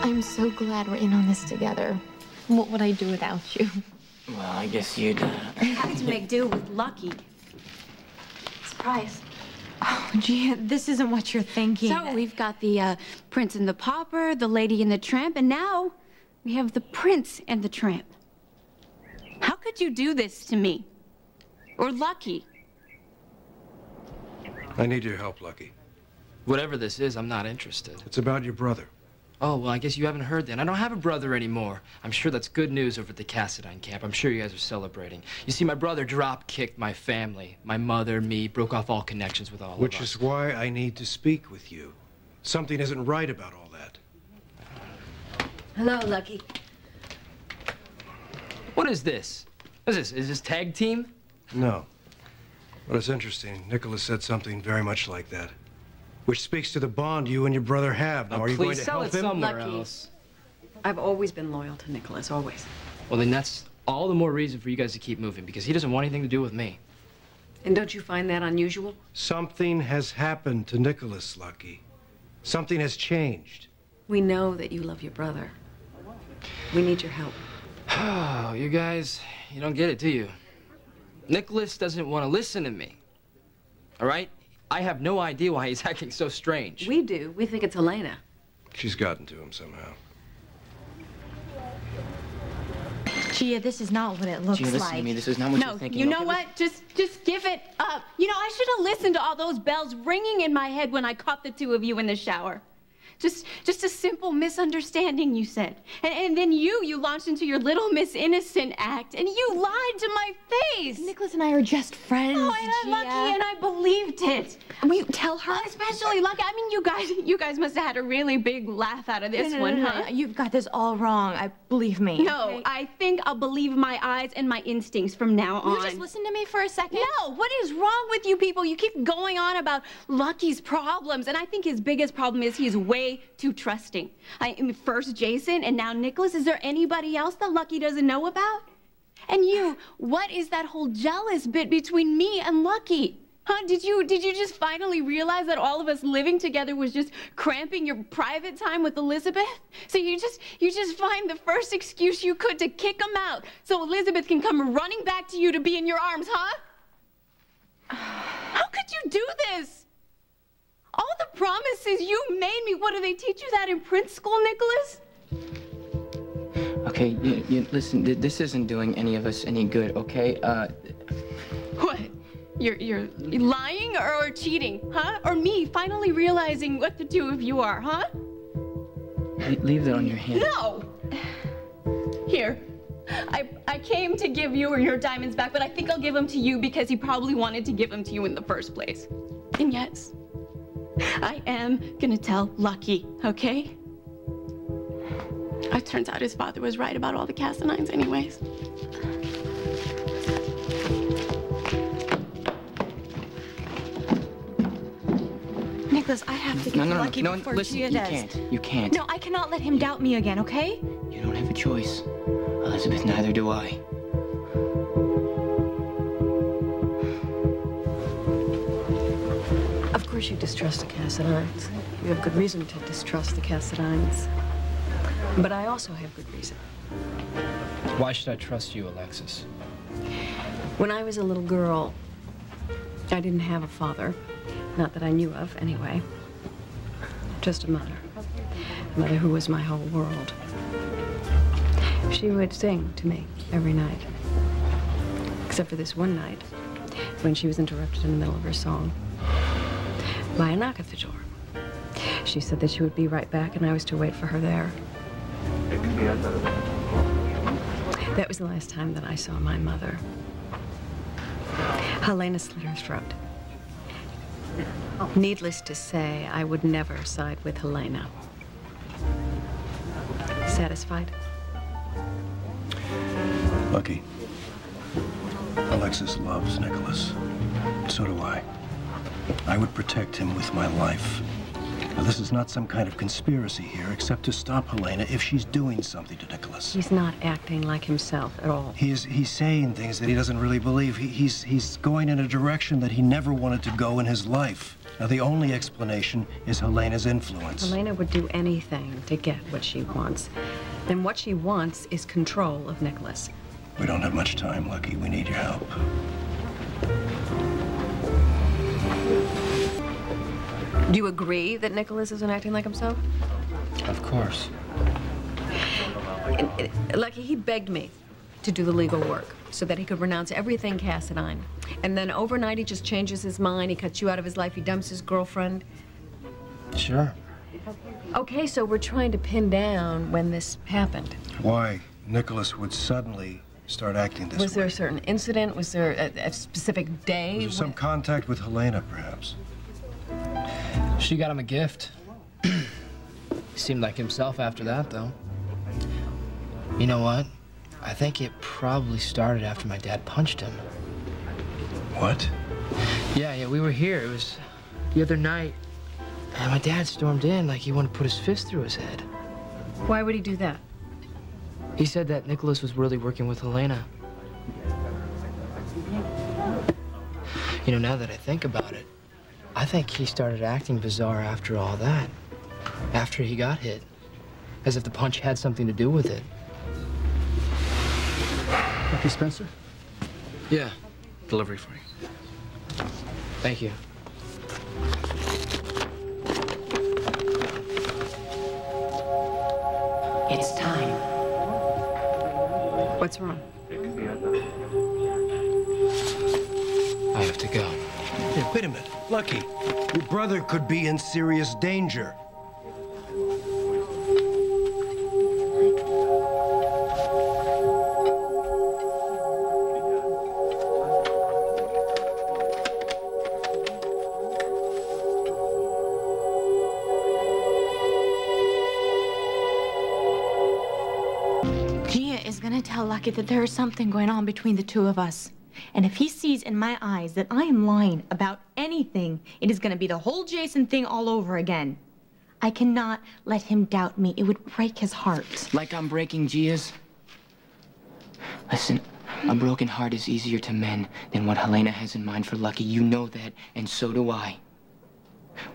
I'm so glad we're in on this together. What would I do without you? Well, I guess you'd... have to make do with Lucky. Surprise. Oh, Gia, this isn't what you're thinking. So we've got the Prince and the Pauper, the Lady and the Tramp, and now we have the Prince and the Tramp. How could you do this to me? Or Lucky? I need your help, Lucky. Whatever this is, I'm not interested. It's about your brother. Oh, well, I guess you haven't heard then. I don't have a brother anymore. I'm sure that's good news over at the Cassadine camp. I'm sure you guys are celebrating. You see, my brother drop-kicked my family. My mother, me, broke off all connections with all of us. Which is why I need to speak with you. Something isn't right about all that. Hello, Lucky. What is this? What is this? Is this tag team? No. But it's interesting. Nicholas said something very much like that. Which speaks to the bond you and your brother have. Now, are you going to help him? Please sell it somewhere Lucky. else. I've always been loyal to Nicholas, always. Well, then that's all the more reason for you guys to keep moving, because he doesn't want anything to do with me. And don't you find that unusual? Something has happened to Nicholas, Lucky. Something has changed. We know that you love your brother. We need your help. Oh, you guys, you don't get it, do you? Nicholas doesn't want to listen to me. All right? I have no idea why he's acting so strange. We do. We think it's Helena. She's gotten to him somehow. Gia, this is not what it looks Gia, listen like. to me. This is not what you're thinking. You know okay? what? Just give it up. You know, I should have listened to all those bells ringing in my head when I caught the two of you in the shower. Just a simple misunderstanding, you said. And then you launched into your Little Miss Innocent act, and you lied to my face. Nicholas and I are just friends, Oh, and I'm lucky, and I believed it. Will you tell her? Especially lucky. I mean, you guys must have had a really big laugh out of this one, huh? You've got this all wrong. Believe me. No, okay? I think I'll believe my eyes and my instincts from now on. Will you just listen to me for a second? No, what is wrong with you people? You keep going on about Lucky's problems, and I think his biggest problem is he's way too trusting. First Jason, and now Nicholas. Is there anybody else that Lucky doesn't know about? And you, what is that whole jealous bit between me and Lucky? Huh? Did you just finally realize that all of us living together was just cramping your private time with Elizabeth? So you just find the first excuse you could to kick him out so Elizabeth can come running back to you to be in your arms, huh? How could you do this? All the promises you made me, what, do they teach you that in Prince School, Nicholas? Okay, listen, this isn't doing any of us any good, okay? What? You're lying or cheating, huh? Or me finally realizing what the two of you are, huh? Leave that on your hand. No! Here. I came to give you your diamonds back, but I think I'll give them to you because he probably wanted to give them to you in the first place. And yes, I am gonna tell Lucky, okay? It turns out his father was right about all the Cassadines anyways. Nicholas, I have to get to Lucky before listen, Gia does. You can't. No, I cannot let him doubt me again, okay? You don't have a choice. Elizabeth, neither do I. Of course you distrust the Cassadines. You have good reason to distrust the Cassadines. But I also have good reason. Why should I trust you, Alexis? When I was a little girl, I didn't have a father. Not that I knew of, anyway. Just a mother. A mother who was my whole world. She would sing to me every night. Except for this one night, when she was interrupted in the middle of her song by a knock at the door. She said that she would be right back, and I was to wait for her there. That was the last time that I saw my mother. Helena slit her throat. Needless to say, I would never side with Helena. Satisfied? Lucky. Alexis loves Nicholas. So do I. I would protect him with my life. Now, this is not some kind of conspiracy here, except to stop Helena if she's doing something to Nicholas. He's not acting like himself at all. He's saying things that he doesn't really believe. He's going in a direction that he never wanted to go in his life. Now, the only explanation is Helena's influence. Helena would do anything to get what she wants. And what she wants is control of Nicholas. We don't have much time, Lucky. We need your help. Do you agree that Nicholas isn't acting like himself? Of course. Lucky, he begged me to do the legal work so that he could renounce everything Cassadine. And then overnight, he just changes his mind. He cuts you out of his life. He dumps his girlfriend. Sure. Okay, so we're trying to pin down when this happened. Why Nicholas would suddenly start acting this way. Was there a certain incident? Was there a specific day? Was there some contact with Helena, perhaps? She got him a gift. Seemed like himself after that, though. You know what? I think it probably started after my dad punched him. What? Yeah, we were here. It was the other night. And my dad stormed in like he wanted to put his fist through his head. Why would he do that? He said that Nicholas was really working with Helena. You know, now that I think about it, I think he started acting bizarre after all that. After he got hit. As if the punch had something to do with it. Lucky Spencer? Yeah. Delivery for you. Thank you. It's time. What's wrong? I have to go. Hey, wait a minute. Lucky, your brother could be in serious danger. Gia is gonna tell Lucky that there is something going on between the two of us. And if he sees in my eyes that I am lying about anything, it is gonna be the whole Jason thing all over again. I cannot let him doubt me. It would break his heart. Like I'm breaking Gia's? Listen, a broken heart is easier to mend than what Helena has in mind for Lucky. You know that, and so do I.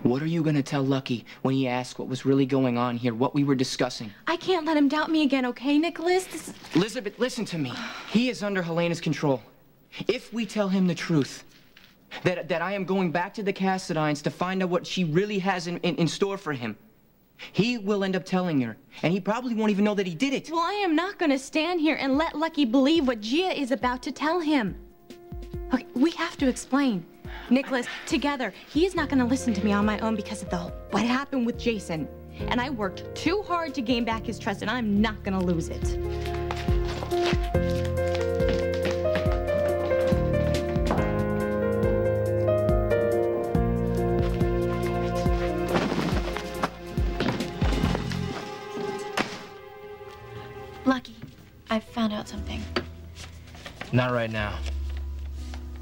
What are you gonna tell Lucky when he asks what was really going on here, what we were discussing? I can't let him doubt me again, okay, Nicholas? Elizabeth, listen to me. He is under Helena's control. If we tell him the truth, that I am going back to the Cassadines to find out what she really has in store for him, he will end up telling her, and he probably won't even know that he did it. Well, I am not going to stand here and let Lucky believe what Gia is about to tell him. Okay, we have to explain. Nicholas, together, he is not going to listen to me on my own because of what happened with Jason. And I worked too hard to gain back his trust, and I'm not going to lose it. Lucky, I've found out something. Not right now.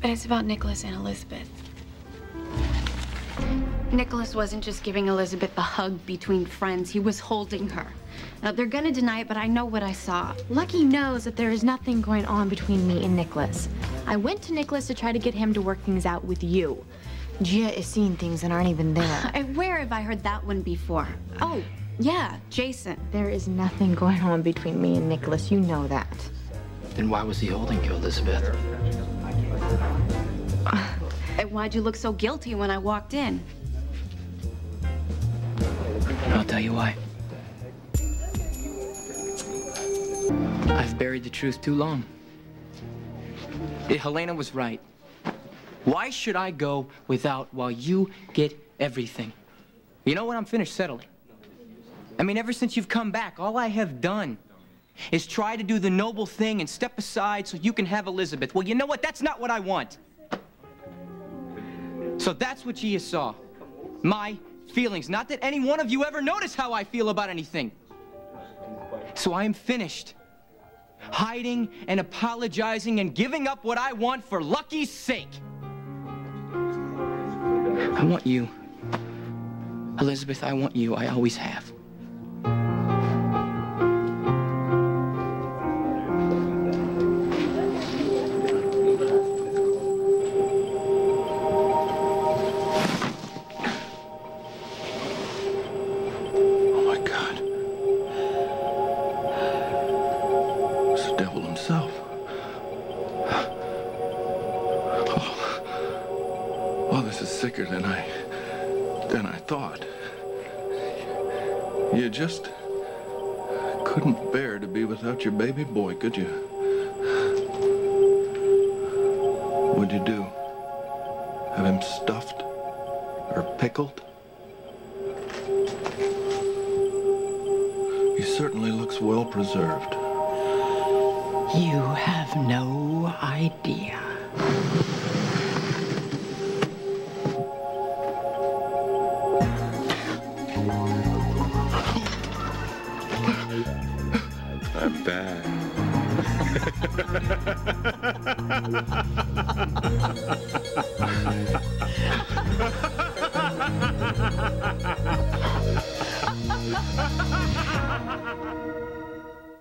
But it's about Nicholas and Elizabeth. Nicholas wasn't just giving Elizabeth the hug between friends. He was holding her. Now, they're gonna deny it, but I know what I saw. Lucky knows that there is nothing going on between me and Nicholas. I went to Nicholas to try to get him to work things out with you. Gia is seeing things that aren't even there. Where have I heard that one before? Oh, yeah, Jason. There is nothing going on between me and Nicholas. You know that. Then why was he holding you, Elizabeth? And why'd you look so guilty when I walked in? I'll tell you why. I've buried the truth too long. Helena was right. Why should I go without while you get everything? You know what? I'm finished settling. I mean, ever since you've come back, all I have done is try to do the noble thing and step aside so you can have Elizabeth. Well, you know what? That's not what I want. So that's what Gia saw. My feelings. Not that any one of you ever notice how I feel about anything. So I am finished hiding and apologizing and giving up what I want for Lucky's sake. I want you Elizabeth, I want you. I always have. Oh, my God. It's the devil himself. Oh, this is sicker than I thought. You just couldn't bear to be without your baby boy, could you? What'd you do? Have him stuffed or pickled? He certainly looks well preserved. You have no idea. I'm bad.